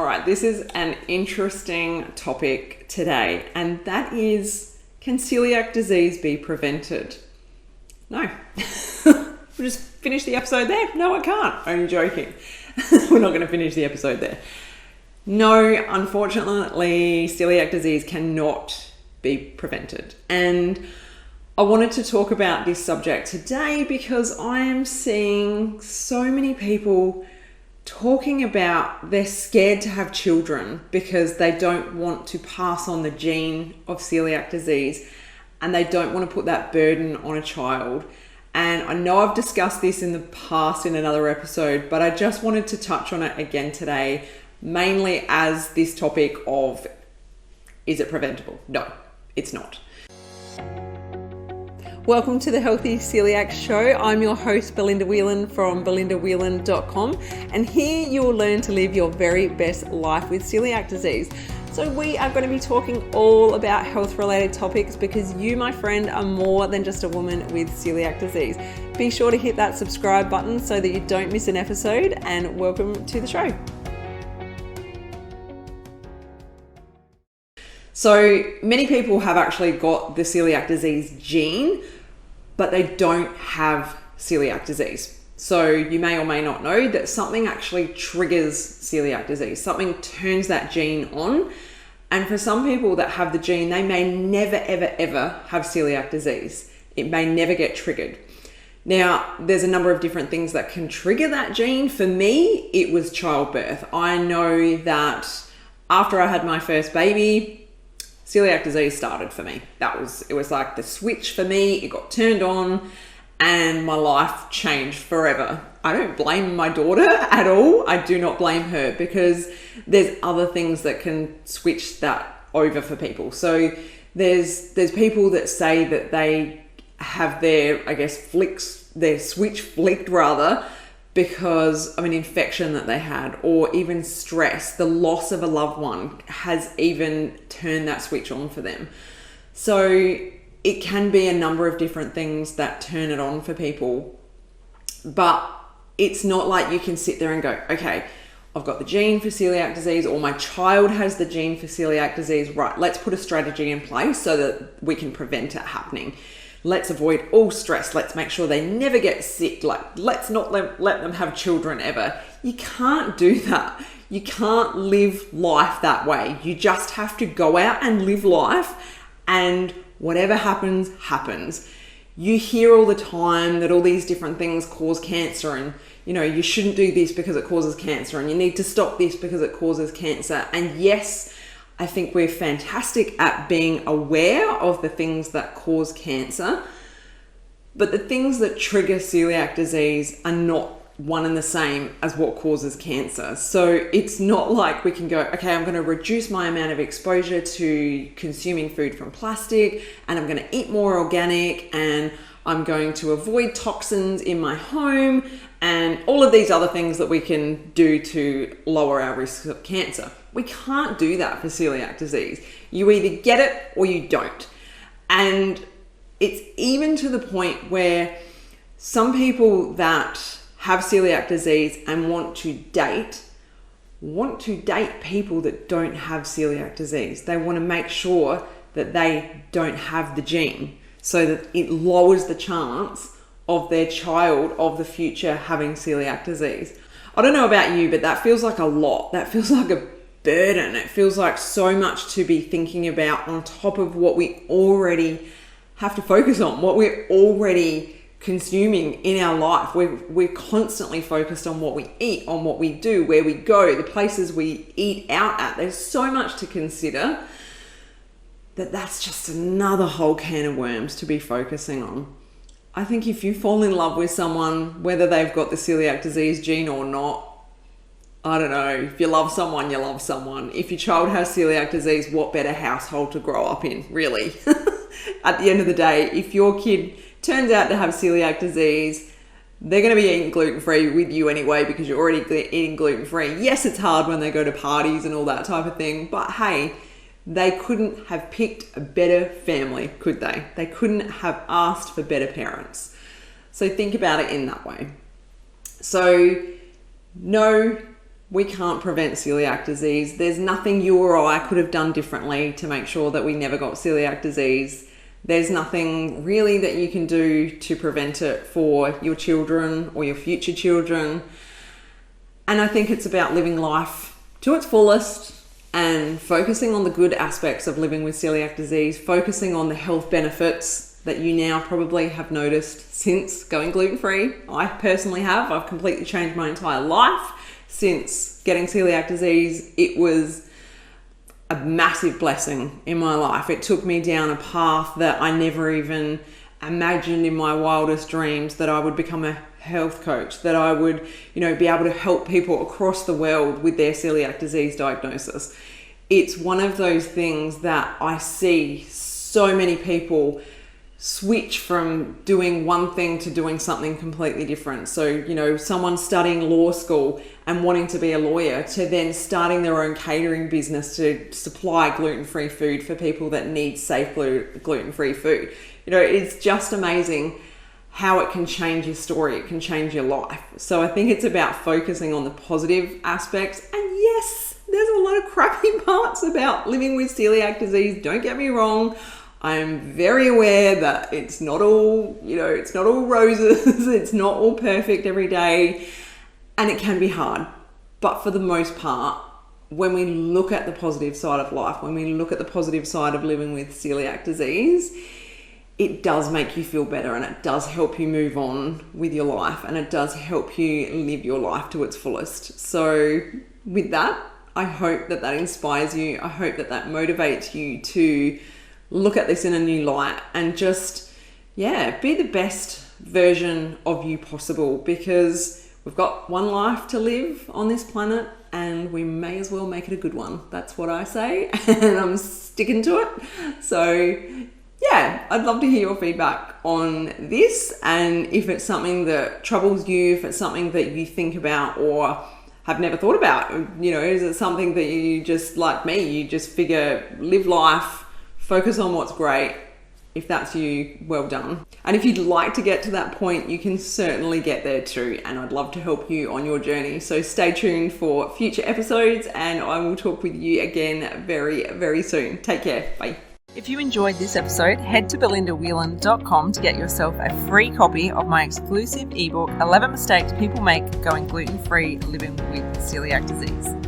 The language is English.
right, this is an interesting topic today, and that is, can celiac disease be prevented? No. We'll just finish the episode there. No, I can't. Only joking. We're not going to finish the episode there. No, unfortunately, celiac disease cannot be prevented. And I wanted to talk about this subject today because I am seeing so many people talking about they're scared to have children because they don't want to pass on the gene of celiac disease and they don't want to put that burden on a child. And I know I've discussed this in the past in another episode, but I just wanted to touch on it again today, mainly as this topic of, is it preventable? No, it's not. Welcome to the Healthy Celiac Show. I'm your host, Belinda Whelan from belindawhelan.com, and here you will learn to live your very best life with celiac disease. So we are going to be talking all about health-related topics because you, my friend, are more than just a woman with celiac disease. Be sure to hit that subscribe button so that you don't miss an episode, and welcome to the show. So many people have actually got the celiac disease gene, but they don't have celiac disease. So you may or may not know that something actually triggers celiac disease. Something turns that gene on. And for some people that have the gene, they may never, ever, ever have celiac disease. It may never get triggered. Now, there's a number of different things that can trigger that gene. For me, it was childbirth. I know that after I had my first baby, celiac disease started for me. It was like the switch for me. It got turned on and my life changed forever. I don't blame my daughter at all. I do not blame her because there's other things that can switch that over for people. So there's people that say that they have their, their switch flicked rather, because of an infection that they had, or even stress. The loss of a loved one has even turned that switch on for them. So it can be a number of different things that turn it on for people, but it's not like you can sit there and go, okay, I've got the gene for celiac disease, or my child has the gene for celiac disease, right, let's put a strategy in place so that we can prevent it happening. Let's avoid all stress. Let's make sure they never get sick. Let's not let them have children ever. You can't do that. You can't live life that way. You just have to go out and live life, and whatever happens, happens. You hear all the time that all these different things cause cancer, and you shouldn't do this because it causes cancer, and you need to stop this because it causes cancer. And yes, I think we're fantastic at being aware of the things that cause cancer, but the things that trigger celiac disease are not one and the same as what causes cancer. So it's not like we can go, okay, I'm going to reduce my amount of exposure to consuming food from plastic, and I'm going to eat more organic, and I'm going to avoid toxins in my home, and all of these other things that we can do to lower our risk of cancer. We can't do that for celiac disease. You either get it or you don't. And it's even to the point where some people that have celiac disease and want to date people that don't have celiac disease. They want to make sure that they don't have the gene so that it lowers the chance of their child of the future having celiac disease. I don't know about you, but that feels like a lot. That feels like a burden. It feels like so much to be thinking about on top of what we already have to focus on, what we're already consuming in our life. We're constantly focused on what we eat, on what we do, where we go, the places we eat out at. There's so much to consider that's just another whole can of worms to be focusing on. I think if you fall in love with someone, whether they've got the celiac disease gene or not, I don't know. If you love someone, you love someone. If your child has celiac disease, what better household to grow up in, really? At the end of the day, if your kid turns out to have celiac disease, they're going to be eating gluten-free with you anyway because you're already eating gluten-free. Yes, it's hard when they go to parties and all that type of thing, but hey, they couldn't have picked a better family, could they? They couldn't have asked for better parents. So think about it in that way. So no, We can't prevent celiac disease. There's nothing you or I could have done differently to make sure that we never got celiac disease. There's nothing really that you can do to prevent it for your children or your future children. And I think it's about living life to its fullest and focusing on the good aspects of living with celiac disease, focusing on the health benefits that you now probably have noticed since going gluten-free. I personally have. I've completely changed my entire life since getting celiac disease. It was a massive blessing in my life. It took me down a path that I never even imagined in my wildest dreams, that I would become a health coach, that I would, be able to help people across the world with their celiac disease diagnosis. It's one of those things that I see so many people switch from doing one thing to doing something completely different. So, someone studying law school and wanting to be a lawyer to then starting their own catering business to supply gluten-free food for people that need safe gluten-free food. It's just amazing how it can change your story. It can change your life. So I think it's about focusing on the positive aspects. And yes, there's a lot of crappy parts about living with celiac disease. Don't get me wrong. I'm very aware that it's not all, it's not all roses. It's not all perfect every day. And it can be hard. But for the most part, when we look at the positive side of life, when we look at the positive side of living with celiac disease, it does make you feel better, and it does help you move on with your life, and it does help you live your life to its fullest. So with that, I hope that inspires you. I hope that motivates you to look at this in a new light and just, be the best version of you possible, because we've got one life to live on this planet and we may as well make it a good one. That's what I say, and I'm sticking to it. So I'd love to hear your feedback on this, and if it's something that troubles you, if it's something that you think about or have never thought about, is it something that you just, like me, you just figure live life, focus on what's great. If that's you, well done. And if you'd like to get to that point, you can certainly get there too, and I'd love to help you on your journey. So stay tuned for future episodes, and I will talk with you again very, very soon. Take care. Bye. If you enjoyed this episode, head to belindawhelan.com to get yourself a free copy of my exclusive ebook, 11 Mistakes People Make Going Gluten-Free Living with Celiac Disease.